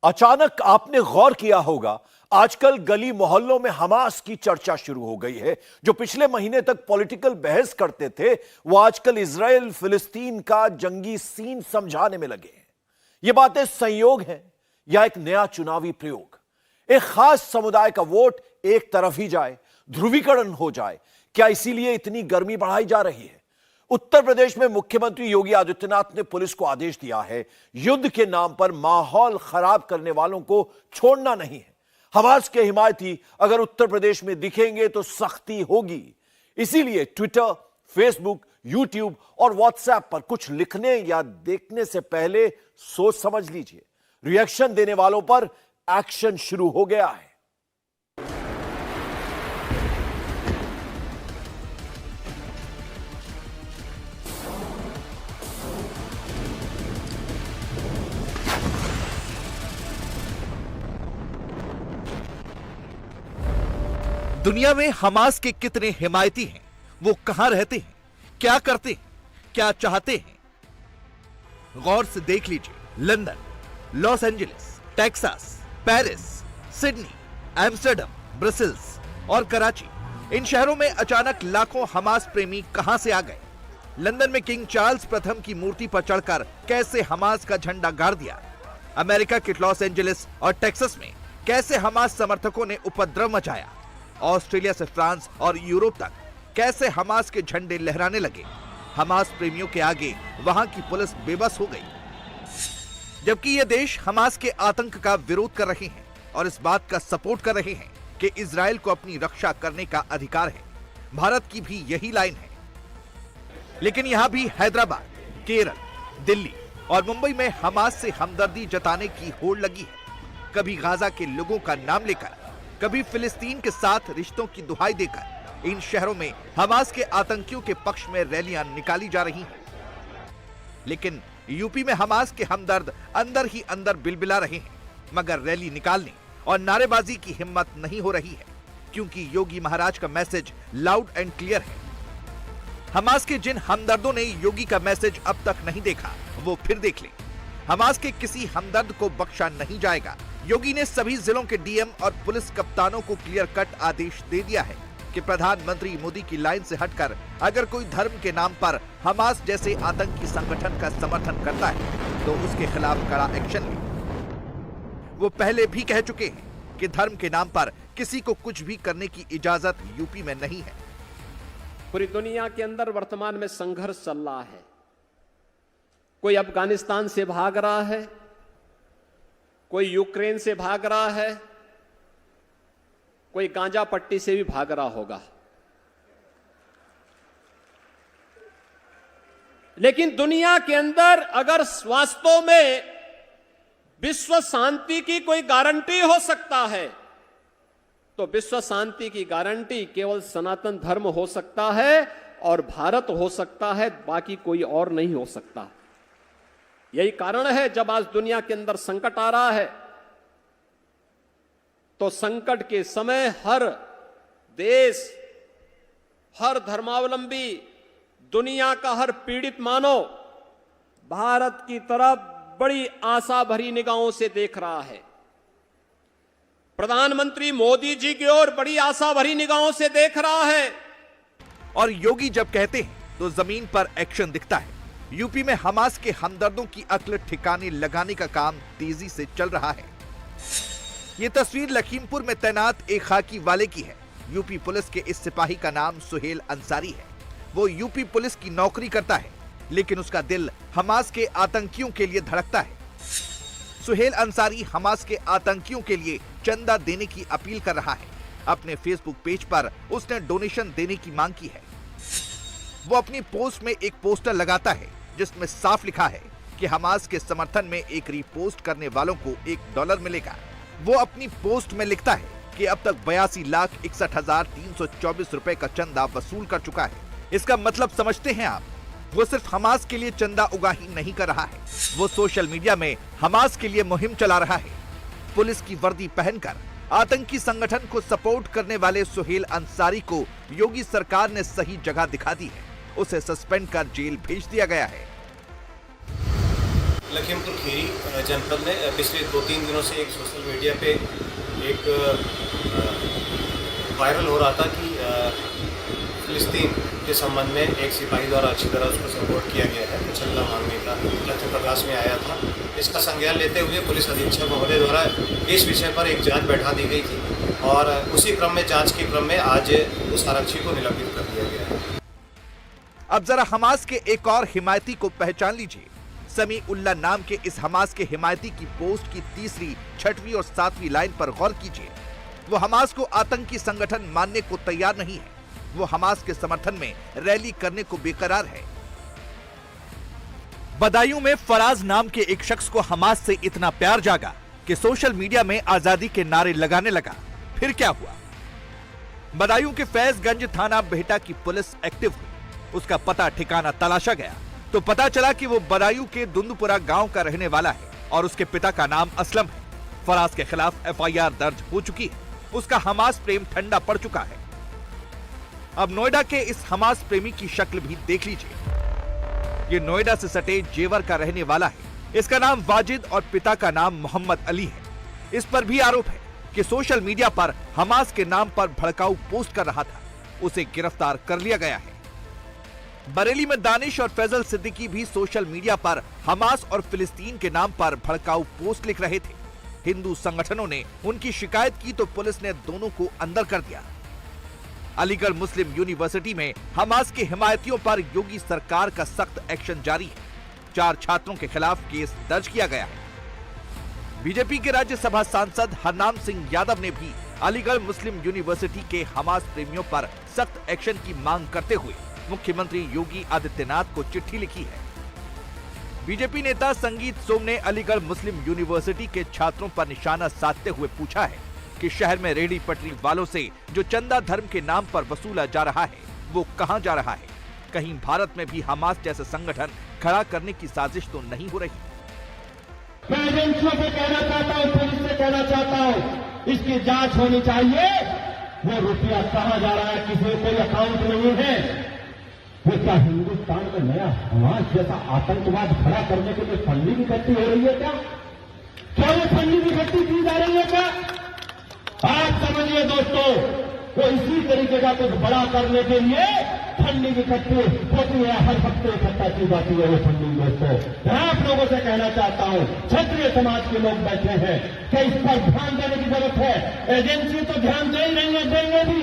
अचानक आपने गौर किया होगा, आजकल गली मोहल्लों में हमास की चर्चा शुरू हो गई है। जो पिछले महीने तक पॉलिटिकल बहस करते थे, वो आजकल इजराइल फिलिस्तीन का जंगी सीन समझाने में लगे हैं। ये बातें संयोग हैं या एक नया चुनावी प्रयोग? एक खास समुदाय का वोट एक तरफ ही जाए, ध्रुवीकरण हो जाए, क्या इसीलिए इतनी गर्मी बढ़ाई जा रही है? उत्तर प्रदेश में मुख्यमंत्री योगी आदित्यनाथ ने पुलिस को आदेश दिया है, युद्ध के नाम पर माहौल खराब करने वालों को छोड़ना नहीं है। हमास के हिमायती अगर उत्तर प्रदेश में दिखेंगे तो सख्ती होगी। इसीलिए ट्विटर, फेसबुक, यूट्यूब और व्हाट्सएप पर कुछ लिखने या देखने से पहले सोच समझ लीजिए। रिएक्शन देने वालों पर एक्शन शुरू हो गया है। दुनिया में हमास के कितने हिमायती हैं, वो कहां रहते हैं, क्या करते हैं, क्या चाहते हैं? गौर से देख लीजिए। London, Los Angeles, Texas, Paris, Sydney, Amsterdam, Brussels और कराची, इन शहरों में अचानक लाखों हमास प्रेमी कहां से आ गए? लंदन में किंग चार्ल्स प्रथम की मूर्ति पर चढ़कर कैसे हमास का झंडा गाड़ दिया? अमेरिका के लॉस एंजलिस और टेक्सास में कैसे हमास समर्थकों ने उपद्रव मचाया? ऑस्ट्रेलिया से फ्रांस और यूरोप तक कैसे हमास के झंडे लहराने लगे? हमास प्रेमियों के आगे वहां की पुलिस बेबस हो गई। जबकि ये देश हमास के आतंक का विरोध कर रहे हैं और इस बात का सपोर्ट कर रहे हैं कि इजराइल को अपनी रक्षा करने का अधिकार है। भारत की भी यही लाइन है। लेकिन यहां भी हैदराबाद, केरल, दिल्ली और मुंबई में हमास से हमदर्दी जताने की होड़ लगी है। कभी गाजा के लोगों का नाम लेकर, कभी फिलिस्तीन के साथ रिश्तों की दुहाई देकर इन शहरों में हमास के आतंकियों के पक्ष में रैलियां निकाली जा रही हैं। लेकिन यूपी में हमास के हमदर्द अंदर ही अंदर बिलबिला रहे हैं, मगर रैली निकालने और नारेबाजी की हिम्मत नहीं हो रही है, क्योंकि योगी महाराज का मैसेज लाउड एंड क्लियर है। हमास के जिन हमदर्दों ने योगी का मैसेज अब तक नहीं देखा, वो फिर देख ले। हमास के किसी हमदर्द को बख्शा नहीं जाएगा। योगी ने सभी जिलों के डीएम और पुलिस कप्तानों को क्लियर कट आदेश दे दिया है कि प्रधानमंत्री मोदी की लाइन से हटकर अगर कोई धर्म के नाम पर हमास जैसे आतंकी संगठन का समर्थन करता है तो उसके खिलाफ कड़ा एक्शन ले। वो पहले भी कह चुके हैं कि धर्म के नाम पर किसी को कुछ भी करने की इजाजत यूपी में नहीं है। पूरी दुनिया के अंदर वर्तमान में संघर्ष चल रहा है। कोई अफगानिस्तान से भाग रहा है, कोई यूक्रेन से भाग रहा है, कोई गांजा पट्टी से भी भाग रहा होगा। लेकिन दुनिया के अंदर अगर वास्तव में विश्व शांति की कोई गारंटी हो सकता है तो विश्व शांति की गारंटी केवल सनातन धर्म हो सकता है और भारत हो सकता है, बाकी कोई और नहीं हो सकता। यही कारण है जब आज दुनिया के अंदर संकट आ रहा है तो संकट के समय हर देश, हर धर्मावलंबी, दुनिया का हर पीड़ित मानव भारत की तरफ बड़ी आशा भरी निगाहों से देख रहा है। प्रधानमंत्री मोदी जी की ओर बड़ी आशा भरी निगाहों से देख रहा है। और योगी जब कहते हैं तो जमीन पर एक्शन दिखता है। यूपी में हमास के हमदर्दों की अक्ल ठिकाने लगाने का काम तेजी से चल रहा है। ये तस्वीर लखीमपुर में तैनात एक खाकी वाले की है। यूपी पुलिस के इस सिपाही का नाम सुहेल अंसारी है। वो यूपी पुलिस की नौकरी करता है, लेकिन उसका दिल हमास के आतंकियों के लिए धड़कता है। सुहेल अंसारी हमास के आतंकियों के लिए चंदा देने की अपील कर रहा है। अपने फेसबुक पेज पर उसने डोनेशन देने की मांग की है। वो अपनी पोस्ट में एक पोस्टर लगाता है जिसमें साफ लिखा है कि हमास के समर्थन में एक रीपोस्ट करने वालों को $1 मिलेगा। वो अपनी पोस्ट में लिखता है कि अब तक 82,61,324 रुपए का चंदा वसूल कर चुका है। इसका मतलब समझते हैं आप? वो सिर्फ हमास के लिए चंदा उगा ही नहीं कर रहा है, वो सोशल मीडिया में हमास के लिए मुहिम चला रहा है। पुलिस की वर्दी पहनकर आतंकी संगठन को सपोर्ट करने वाले सुहेल अंसारी को योगी सरकार ने सही जगह दिखा दी है। उसे सस्पेंड कर जेल भेज दिया गया है। लखीमपुर खीरी जनपद में पिछले 2-3 दिनों से एक सोशल मीडिया पे एक वायरल हो रहा था कि फिलिस्तीन के संबंध में एक सिपाही द्वारा अच्छी तरह उसको सपोर्ट किया गया है, मुचल्ला मांगने का तथ्य प्रकाश में आया था। इसका संज्ञान लेते हुए पुलिस अधीक्षक महोदय द्वारा इस विषय पर एक जांच बैठा दी गई थी और उसी क्रम में जांच के क्रम में आज उस आरक्षी को निलंबित कर दिया गया है। अब जरा हमास के एक और हिमायती को पहचान लीजिए। समी उल्ला नाम के इस हमास के हिमायती की पोस्ट की 3री, 6वीं और 7वीं लाइन पर गौर कीजिए। वो हमास को आतंकी संगठन मानने को तैयार नहीं है। वो हमास के समर्थन में रैली करने को बेकरार है। बदायूं में फराज नाम के एक शख्स को हमास से इतना प्यार जागा कि सोशल मीडिया में आजादी के नारे लगाने लगा। फिर क्या हुआ? बदायूं के फैजगंज थाना बेहटा की पुलिस एक्टिव हुई। उसका पता ठिकाना तलाशा गया तो पता चला कि वो बदायूं के दुंदपुरा गांव का रहने वाला है और उसके पिता का नाम असलम है। फराज के खिलाफ एफआईआर दर्ज हो चुकी है। उसका हमास प्रेम ठंडा पड़ चुका है। अब नोएडा के इस हमास प्रेमी की शक्ल भी देख लीजिए। ये नोएडा से सटे जेवर का रहने वाला है। इसका नाम वाजिद और पिता का नाम मोहम्मद अली है। इस पर भी आरोप है कि सोशल मीडिया पर हमास के नाम पर भड़काऊ पोस्ट कर रहा था। उसे गिरफ्तार कर लिया गया है। बरेली में दानिश और फैजल सिद्दीकी भी सोशल मीडिया पर हमास और फिलिस्तीन के नाम पर भड़काऊ पोस्ट लिख रहे थे। हिंदू संगठनों ने उनकी शिकायत की तो पुलिस ने दोनों को अंदर कर दिया। अलीगढ़ मुस्लिम यूनिवर्सिटी में हमास के हिमायतियों पर योगी सरकार का सख्त एक्शन जारी है। 4 छात्रों के खिलाफ केस दर्ज किया गया है। बीजेपी के राज्यसभा सांसद हरनाम सिंह यादव ने भी अलीगढ़ मुस्लिम यूनिवर्सिटी के हमास प्रेमियों पर सख्त एक्शन की मांग करते हुए मुख्यमंत्री योगी आदित्यनाथ को चिट्ठी लिखी है। बीजेपी नेता संगीत सोम ने अलीगढ़ मुस्लिम यूनिवर्सिटी के छात्रों पर निशाना साधते हुए पूछा है कि शहर में रेहड़ी पटरी वालों से जो चंदा धर्म के नाम पर वसूला जा रहा है वो कहां जा रहा है? कहीं भारत में भी हमास जैसे संगठन खड़ा करने की साजिश तो नहीं हो रही? मैं एजेंसियों से कहना चाहता हूं, पुलिस से कहना चाहता हूं, इसकी जांच होनी चाहिए। वो रुपया कहां जा रहा है, किसी कोई अकाउंट नहीं है। वो क्या हिंदुस्तान में नया हमास जैसा आतंकवाद खड़ा करने के लिए फंडिंग इकट्ठी हो रही है क्या? क्या ये फंडिंग इकट्ठी की जा रही है क्या? आप समझिए दोस्तों, वो इसी तरीके का कुछ बड़ा करने के लिए फंडिंग इकट्ठी होती है, हर हफ्ते इकट्ठा की जाती है वो फंडिंग। दोस्तों मैं आप लोगों से कहना चाहता हूं, क्षत्रिय समाज के लोग बैठे हैं कि इस पर ध्यान देने की जरूरत है। एजेंसी तो ध्यान दे ही रही है, देंगे भी,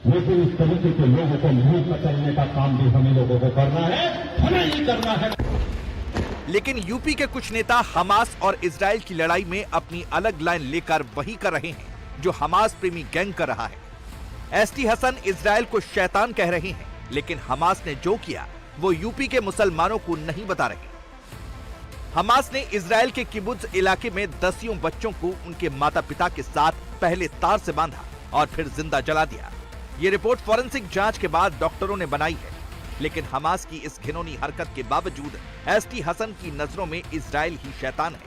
लेकिन इस तरीके के लोगों को मुंह मचलने का काम भी हमें लोगों को करना है, हमें ही करना है। लेकिन यूपी के कुछ नेता हमास और इजराइल की लड़ाई में अपनी अलग लाइन लेकर वही कर रहे हैं जो हमास प्रेमी गैंग कर रहा है। एसटी हसन इजराइल को शैतान कह रहे हैं, लेकिन हमास ने जो किया वो यूपी के मुसलमानों को नहीं बता रहे। हमास ने इजराइल के किबुत्ज इलाके में 10 बच्चों को उनके माता पिता के साथ पहले तार से बांधा और फिर जिंदा जला दिया। ये रिपोर्ट फॉरेंसिक जांच के बाद डॉक्टरों ने बनाई है। लेकिन हमास की इस घिनौनी हरकत के बावजूद एसटी हसन की नजरों में इजराइल ही शैतान है।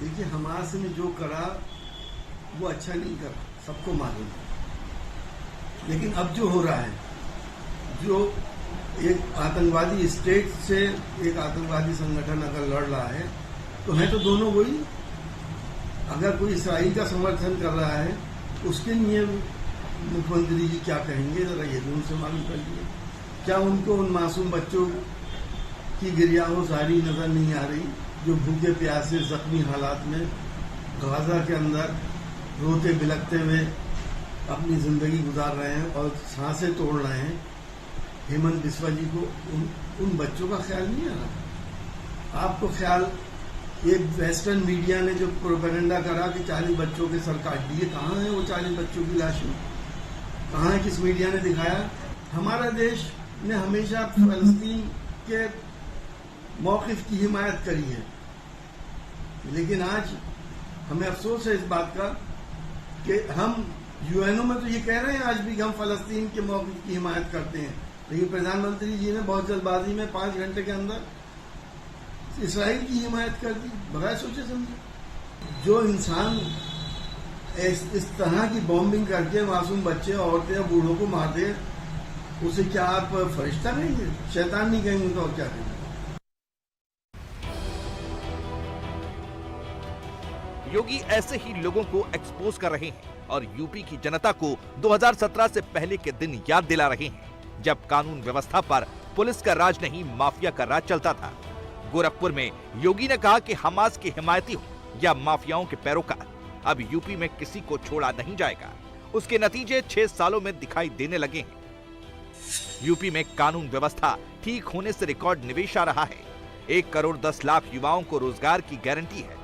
देखिए, हमास ने जो करा वो अच्छा नहीं करा, सबको मालूम है। लेकिन अब जो हो रहा है, जो एक आतंकवादी स्टेट से एक आतंकवादी संगठन अगर लड़ रहा है तो है तो दोनों वही। अगर कोई इसराइल का समर्थन कर रहा है उसके लिए मुख्यमंत्री जी क्या कहेंगे, जरा ये भी उनसे मालूम कर लिए। क्या उनको उन मासूम बच्चों की गिरियाहोशारी नजर नहीं आ रही जो भूखे प्यासे जख्मी हालात में गाजा के अंदर रोते बिलखते हुए अपनी जिंदगी गुजार रहे हैं और सांसें तोड़ रहे हैं? हेमंत बिस्वा जी को उन बच्चों का ख्याल नहीं आ रहा। आपको ख्याल, ये वेस्टर्न मीडिया ने जो प्रोपेगेंडा करा कि 40 बच्चों के सर काट दिए, कहाँ है वो 40 बच्चों की लाशें? कहाँ है? किस मीडिया ने दिखाया? हमारा देश ने हमेशा फलस्तीन के मौक़िफ़ की हिमायत करी है, लेकिन आज हमें अफसोस है इस बात का कि हम यूएनओ में तो ये कह रहे हैं आज भी कि हम फलस्तीन के मौक़िफ़ की हिमायत करते हैं, लेकिन प्रधानमंत्री जी ने बहुत जल्दबाजी में 5 घंटे के अंदर इसराइल की हिमायत कर दी, बगैर सोचे समझे। जो इंसान इस तरह की बॉम्बिंग करके मासूम बच्चे, औरतें और बूढ़ों को मार दे, उसे क्या आप फरिश्ता कहेंगे, शैतान नहीं कहेंगे तो और क्या कहेंगे? योगी ऐसे ही लोगों को एक्सपोज कर रहे हैं और यूपी की जनता को 2017 से पहले के दिन याद दिला रहे हैं, जब कानून व्यवस्था पर पुलिस का राज नहीं, माफिया का राज चलता था। गोरखपुर में योगी ने कहा कि हमास के हिमायती हो या माफियाओं के पैरोकार, अब यूपी में किसी को छोड़ा नहीं जाएगा। उसके नतीजे 6 सालों में दिखाई देने लगे हैं। यूपी में कानून व्यवस्था ठीक होने से रिकॉर्ड निवेश आ रहा है। 1 करोड़ 10 लाख युवाओं को रोजगार की गारंटी है।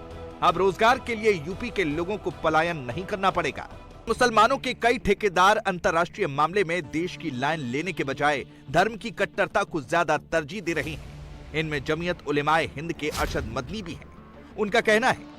अब रोजगार के लिए यूपी के लोगों को पलायन नहीं करना पड़ेगा। मुसलमानों के कई ठेकेदार अंतर्राष्ट्रीय मामले में देश की लाइन लेने के बजाय धर्म की कट्टरता को ज्यादा तरजीह दे रहे हैं। इनमें जमीयत उलेमाए हिंद के अरशद मदनी भी हैं। उनका कहना है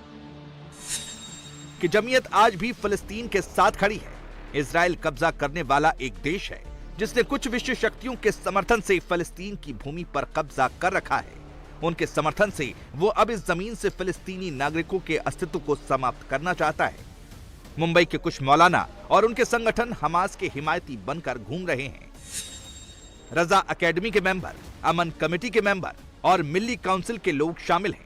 कि जमीयत आज भी फिलिस्तीन के साथ खड़ी है। इजराइल कब्जा करने वाला एक देश है जिसने कुछ विश्व शक्तियों के समर्थन से फिलिस्तीन की भूमि पर कब्जा कर रखा है। उनके समर्थन से वो अब इस जमीन से फिलिस्तीनी नागरिकों के अस्तित्व को समाप्त करना चाहता है। मुंबई के कुछ मौलाना और उनके संगठन हमास के हिमायती बनकर घूम रहे हैं। रजा एकेडमी के मेंबर, अमन कमेटी के मेंबर और मिल्ली काउंसिल के लोग शामिल हैं।